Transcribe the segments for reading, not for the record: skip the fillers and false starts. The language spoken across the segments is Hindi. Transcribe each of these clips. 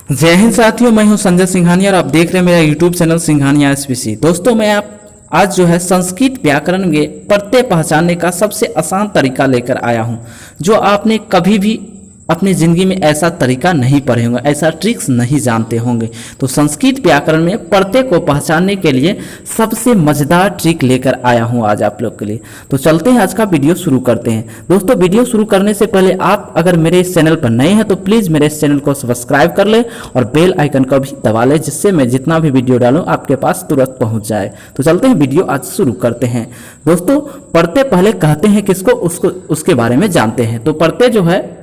जय हिंद साथियों, मैं हूं संजय सिंघानिया और आप देख रहे हैं मेरा यूट्यूब चैनल सिंघानिया एसपीसी। दोस्तों मैं आप आज जो है संस्कृत व्याकरण के प्रत्यय पहचानने का सबसे आसान तरीका लेकर आया हूं, जो आपने कभी भी अपनी ज़िंदगी में ऐसा तरीका नहीं पढ़े होंगे, ऐसा ट्रिक्स नहीं जानते होंगे। तो संस्कृत व्याकरण में प्रत्यय को पहचानने के लिए सबसे मज़ेदार ट्रिक लेकर आया हूं आज आप लोग के लिए। तो चलते हैं, आज का वीडियो शुरू करते हैं। दोस्तों वीडियो शुरू करने से पहले आप अगर मेरे इस चैनल पर नए हैं तो प्लीज़ मेरे इस चैनल को सब्सक्राइब कर लें और बेल आइकन को भी दबा लें, जिससे मैं जितना भी वीडियो डालूँ आपके पास तुरंत पहुँच जाए। तो चलते हैं, वीडियो आज शुरू करते हैं। दोस्तों प्रत्यय पहले कहते हैं किसको, उसके बारे में जानते हैं। तो प्रत्यय जो है,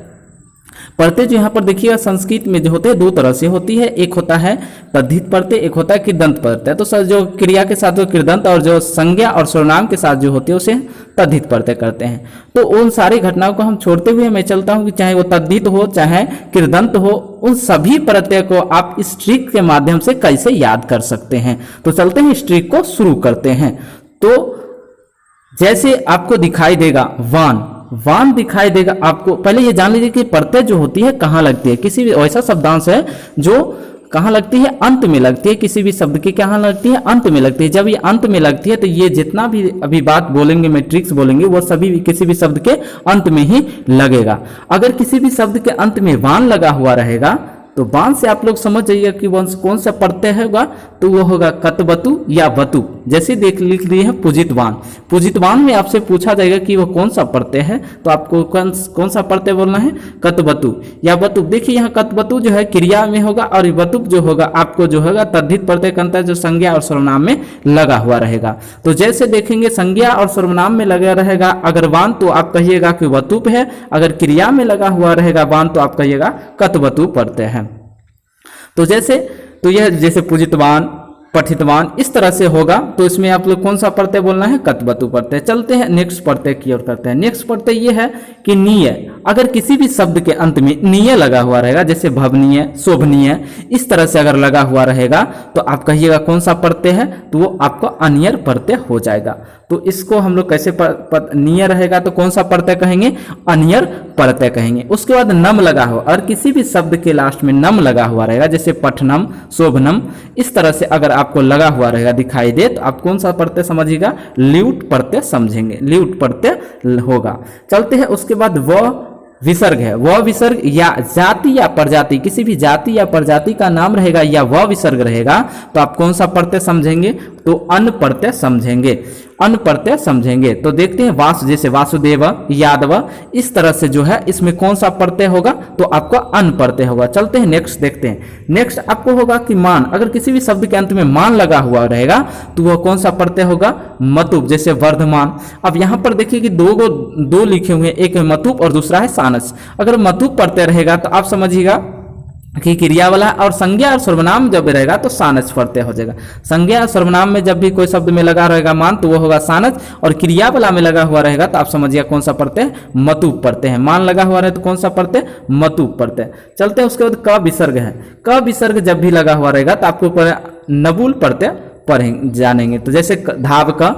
प्रत्यय जो यहाँ पर देखिएगा संस्कृत में जो होते हैं दो तरह से होती है। एक होता है तद्धित प्रत्यय, एक होता है कृदंत प्रत्यय। तो सर जो क्रिया के साथ जो कृदंत और जो संज्ञा और सर्वनाम के साथ जो होती है उसे तद्धित प्रत्यय करते हैं। तो उन सारी घटनाओं को हम छोड़ते हुए मैं चलता हूँ कि चाहे वो तद्धित हो चाहे कृदंत हो, उन सभी प्रत्यय को आप इस ट्रिक के माध्यम से कैसे याद कर सकते हैं। तो चलते हैं, इस ट्रिक को शुरू करते हैं। तो जैसे आपको दिखाई देगा वान दिखाई देगा आपको। पहले ये जान लीजिए कि प्रत्यय जो होती है कहाँ लगती है। किसी भी ऐसा शब्दांश है जो कहाँ लगती है, अंत में लगती है। किसी भी शब्द की कहाँ लगती है, अंत में लगती है। जब ये अंत में लगती है तो ये जितना भी अभी बात बोलेंगे, मैट्रिक्स बोलेंगे, वो सभी किसी भी शब्द के अंत में ही लगेगा। अगर किसी भी शब्द के अंत में वान लगा हुआ रहेगा तो वान से आप लोग समझ जाइए कि वंश कौन सा प्रत्यय होगा। तो वो होगा कतवतु या वतु। जैसे लिख लिए हैं पूजितवान। पूजितवान में आपसे पूछा जाएगा कि वो कौन सा प्रत्यय है, तो आपको कौन सा प्रत्यय बोलना है, कतवतु या वतु। देखिए यहाँ कतवतु जो है क्रिया में होगा और वतु जो होगा आपको जो होगा तद्धित प्रत्यय का अंतर जो संज्ञा और सर्वनाम में लगा हुआ रहेगा। तो जैसे देखेंगे संज्ञा और सर्वनाम में लगा रहेगा अगर वान तो आप कहिएगा कि वतुप है, अगर क्रिया में लगा हुआ रहेगा वान तो आप कहिएगा कतवतु प्रत्यय है। तो यह जैसे पूजितवान, पठितवान इस तरह से होगा। तो इसमें आप लोग कौन सा प्रत्यय बोलना है, कतवतु प्रत्यय। चलते हैं नेक्स्ट प्रत्यय की ओर करते हैं। नेक्स्ट प्रत्यय ये है कि नीय। अगर किसी भी शब्द के अंत में नीय लगा हुआ रहेगा, जैसे भवनीय, शोभनीय, इस तरह से अगर लगा हुआ रहेगा तो आप कहिएगा कौन सा प्रत्यय है, तो वो आपका अनियर प्रत्यय हो जाएगा। तो इसको हम लोग कैसे नीय रहेगा तो कौन सा प्रत्यय कहेंगे, अनियर प्रत्यय कहेंगे। उसके बाद नम लगा हो, और किसी भी शब्द के लास्ट में नम लगा हुआ रहेगा, जैसे पठनम, शोभनम, इस तरह से अगर आपको लगा हुआ रहेगा दिखाई दे तो आप कौन सा प्रत्यय समझिएगा, ल्यूट प्रत्यय समझेंगे, ल्यूट प्रत्यय होगा। चलते हैं, उसके बाद व विसर्ग है। वह विसर्ग या जाति या प्रजाति, किसी भी जाति या प्रजाति का नाम रहेगा या वह विसर्ग रहेगा तो आप कौन सा प्रत्यय समझेंगे, तो अन प्रत्यय समझेंगे, अन प्रत्यय समझेंगे। तो देखते हैं वास, जैसे वासुदेव, यादव, इस तरह से जो है इसमें कौन सा प्रत्यय होगा, तो आपका अन प्रत्यय होगा। चलते हैं नेक्स्ट देखते हैं। नेक्स्ट आपको होगा कि मान। अगर किसी भी शब्द के अंत में मान लगा हुआ रहेगा तो वह कौन सा प्रत्यय होगा, मतुप, जैसे वर्धमान। अब यहाँ पर देखिए कि दो लिखे हुए हैं, एक है मतुप और दूसरा है सानस। अगर मतुप प्रत्यय रहेगा तो आप समझिएगा कि क्रिया वाला, और संज्ञा और सर्वनाम जब रहेगा तो सानस प्रत्यय हो जाएगा। संज्ञा और सर्वनाम में जब भी कोई शब्द में लगा रहेगा मान तो वो होगा सानस, और क्रिया वाला में लगा हुआ रहेगा तो आप समझिएगा कौन सा प्रत्यय, मतुप प्रत्यय है। मान लगा हुआ रहे तो कौन सा प्रत्यय, मतुप प्रत्यय। चलते हैं, उसके बाद क विसर्ग है। क विसर्ग जब भी लगा हुआ रहेगा तो आपको नबूल प्रत्यय जानेंगे। तो जैसे धाव का,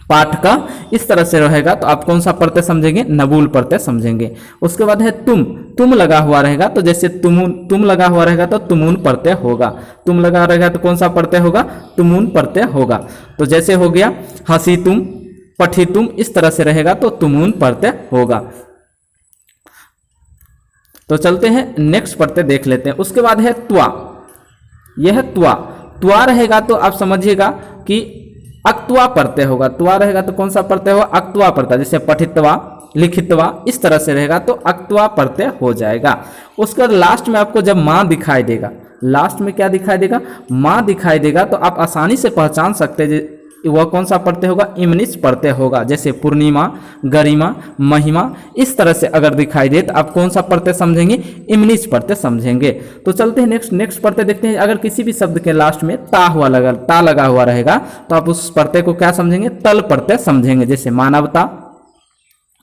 पाठ का, इस तरह से रहेगा तो आप कौन सा प्रत्यय समझेंगे, नबूल प्रत्यय समझेंगे। उसके बाद है तुम लगा हुआ रहेगा, तो जैसे तुम लगा हुआ रहेगा तो तुमुन प्रत्यय होगा। तुम लगा रहेगा तो कौन सा प्रत्यय होगा, तुमुन प्रत्यय होगा। तो जैसे हो गया हंसी तुम, पठी तुम, इस तरह से रहेगा तो तुमुन प्रत्यय होगा। तो चलते हैं नेक्स्ट प्रत्यय देख लेते हैं। उसके बाद है त्वा। यह है त्वा रहेगा तो आप समझिएगा कि अक्त्वा प्रत्यय होगा। त्वा रहेगा तो कौन सा प्रत्यय होगा, अक्त्वा प्रत्यय। जैसे पठित्वा, लिखित्वा, इस तरह से रहेगा तो अक्त्वा प्रत्यय हो जाएगा। उसके बाद लास्ट में आपको जब माँ दिखाई देगा, लास्ट में क्या दिखाई देगा, माँ दिखाई देगा, तो आप आसानी से पहचान सकते हैं वह कौन सा प्रत्यय होगा, इमनिच प्रत्यय होगा। जैसे पूर्णिमा, गरिमा, महिमा, इस तरह से अगर दिखाई दे तो आप कौन सा प्रत्यय समझेंगे, इमनिच प्रत्यय समझेंगे। तो चलते हैं नेक्स्ट प्रत्यय देखते हैं। अगर किसी भी शब्द के लास्ट में ता लगा हुआ रहेगा तो आप उस प्रत्यय को क्या समझेंगे, तल प्रत्यय समझेंगे। जैसे मानवता,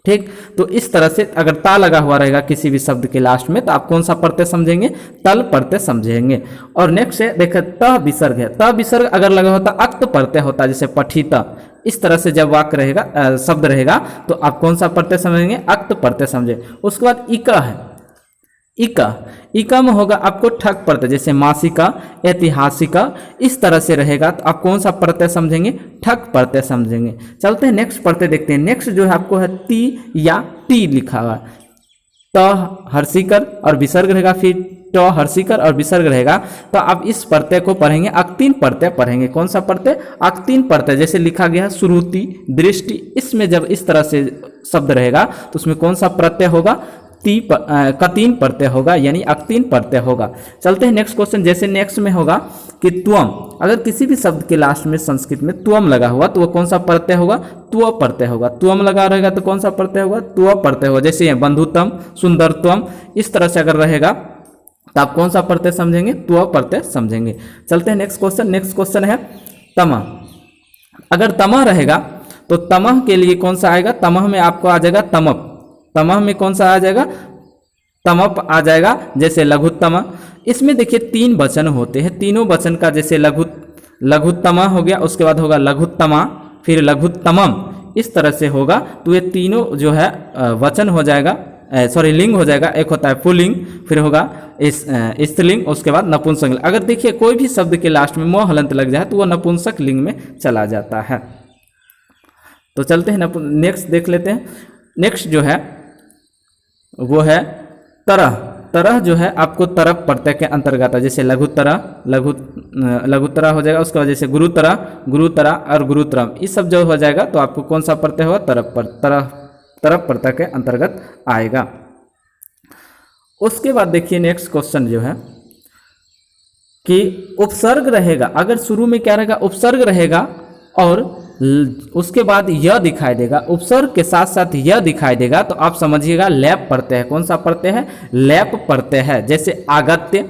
ठीक। तो इस तरह से अगर ता लगा हुआ रहेगा किसी भी शब्द के लास्ट में तो आप कौन सा प्रत्यय समझेंगे, तल प्रत्यय समझेंगे। और नेक्स्ट है देखिए त विसर्ग है। त विसर्ग अगर लगा होता अक्त प्रत्यय होता, जैसे पठित, इस तरह से जब वाक्य रहेगा शब्द रहेगा तो आप कौन सा प्रत्यय समझेंगे, अक्त प्रत्यय समझे। उसके बाद इक है। इका, इका में होगा आपको ठक प्रत्यय, जैसे मासिका, ऐतिहासिका, इस तरह से रहेगा तो आप कौन सा प्रत्यय समझेंगे, ठक प्रत्यय समझेंगे। चलते हैं नेक्स्ट प्रत्यय देखते हैं। नेक्स्ट जो है आपको है ती या टी लिखा हुआ, त हर्षिकर और विसर्ग रहेगा, फिर ट हर्षिकर और विसर्ग रहेगा। तो आप इस प्रत्यय को पढ़ेंगे, अक्तीन प्रत्यय पढ़ेंगे। कौन सा प्रत्यय, अक्तीन प्रत्यय। जैसे लिखा गया है श्रुति, दृष्टि, इसमें जब इस तरह से शब्द रहेगा तो उसमें कौन सा प्रत्यय होगा, कतीन प्रत्यय होगा, यानी अक्तीन प्रत्यय होगा। चलते हैं नेक्स्ट क्वेश्चन। जैसे नेक्स्ट में होगा कि त्वम, अगर किसी भी शब्द के लास्ट में संस्कृत में त्वम लगा हुआ तो वो कौन सा प्रत्यय होगा, त्व प्रत्यय होगा। त्वम लगा रहेगा तो कौन सा प्रत्यय होगा, त्व प्रत्यय होगा। जैसे बंधुत्वम, सुंदरत्वम, इस तरह से अगर रहेगा तो आप कौन सा प्रत्यय समझेंगे, त्व प्रत्यय समझेंगे। चलते हैं नेक्स्ट क्वेश्चन। नेक्स्ट क्वेश्चन है तमह। अगर तमह रहेगा तो तमह के लिए कौन सा आएगा, तमह में आपको आ जाएगा तमप। तमह में कौन सा आ जाएगा, तमप आ जाएगा। जैसे लघुत्तम, इसमें देखिए 3 वचन होते हैं, तीनों वचन का, जैसे लघुत्तमा हो गया, उसके बाद होगा लघुत्तमा, फिर लघुत्तमम, इस तरह से होगा। तो ये तीनों जो है वचन हो जाएगा, सॉरी लिंग हो जाएगा। एक होता है पुल्लिंग, फिर होगा स्त्रीलिंग, उसके बाद नपुंसक लिंग। अगर देखिए कोई भी शब्द के लास्ट में म हलंत लग जाए तो वह नपुंसक लिंग में चला जाता है। तो चलते हैं नेक्स्ट देख लेते हैं। नेक्स्ट जो है वो है तरह। तरह जो है आपको तरह प्रत्यय के अंतर्गत है। जैसे लघुतरा, लघुतरा हो जाएगा, उसके बाद जैसे गुरुतरा, गुरुतरा और गुरुतरम, इस सब जो हो जाएगा तो आपको कौन सा प्रत्यय होगा, तरह प्रत्यय के अंतर्गत आएगा। उसके बाद देखिए नेक्स्ट क्वेश्चन जो है कि उपसर्ग रहेगा। अगर शुरू में क्या रहेगा, उपसर्ग रहेगा और उसके बाद यह दिखाई देगा, उपसर्ग के साथ साथ यह दिखाई देगा तो आप समझिएगा लैप प्रत्यय है। कौन सा प्रत्यय है, लैप प्रत्यय है। जैसे आगत्य,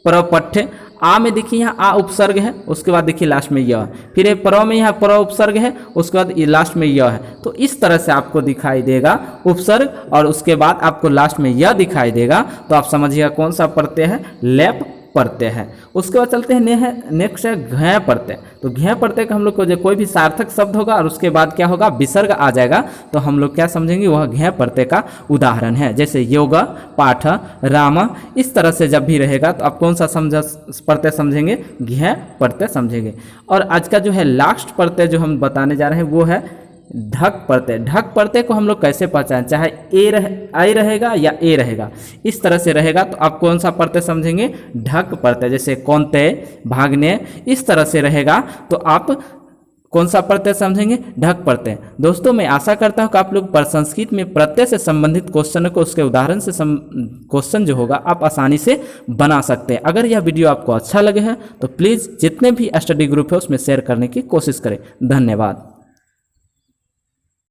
प्रपठ्य, आ में देखिए यहाँ आ उपसर्ग है, उसके बाद देखिए लास्ट में यह, फिर प्र में यहाँ प्र उपसर्ग है, उसके बाद लास्ट में यह है। तो इस तरह से आपको दिखाई देगा उपसर्ग और उसके बाद आपको लास्ट में यह दिखाई देगा तो आप समझिएगा कौन सा प्रत्यय है, लैप प्रत्यय है। उसके बाद चलते हैं नेक्स्ट है घय प्रत्यय। तो घय प्रत्यय का हम लोग को जो कोई भी सार्थक शब्द होगा और उसके बाद क्या होगा, विसर्ग आ जाएगा तो हम लोग क्या समझेंगे, वह घय प्रत्यय का उदाहरण है। जैसे योग, पाठ, राम, इस तरह से जब भी रहेगा तो आप कौन सा प्रत्यय समझेंगे, घय प्रत्यय समझेंगे। और आज का जो है लास्ट प्रत्यय जो हम बताने जा रहे हैं वो है ढक प्रत्यय। ढक प्रत्यय को हम लोग कैसे पहचानें, चाहे आई रहेगा या ए रहेगा, इस तरह से रहेगा तो आप कौन सा प्रत्यय समझेंगे, ढक प्रत्यय। जैसे कौनते, भागने, इस तरह से रहेगा तो आप कौन सा प्रत्यय समझेंगे, ढक प्रत्यय। दोस्तों मैं आशा करता हूँ कि आप लोग संस्कृत में प्रत्यय से संबंधित क्वेश्चन को उसके उदाहरण से क्वेश्चन जो होगा आप आसानी से बना सकते हैं। अगर यह वीडियो आपको अच्छा लगे है तो प्लीज़ जितने भी स्टडी ग्रुप है उसमें शेयर करने की कोशिश करें। धन्यवाद।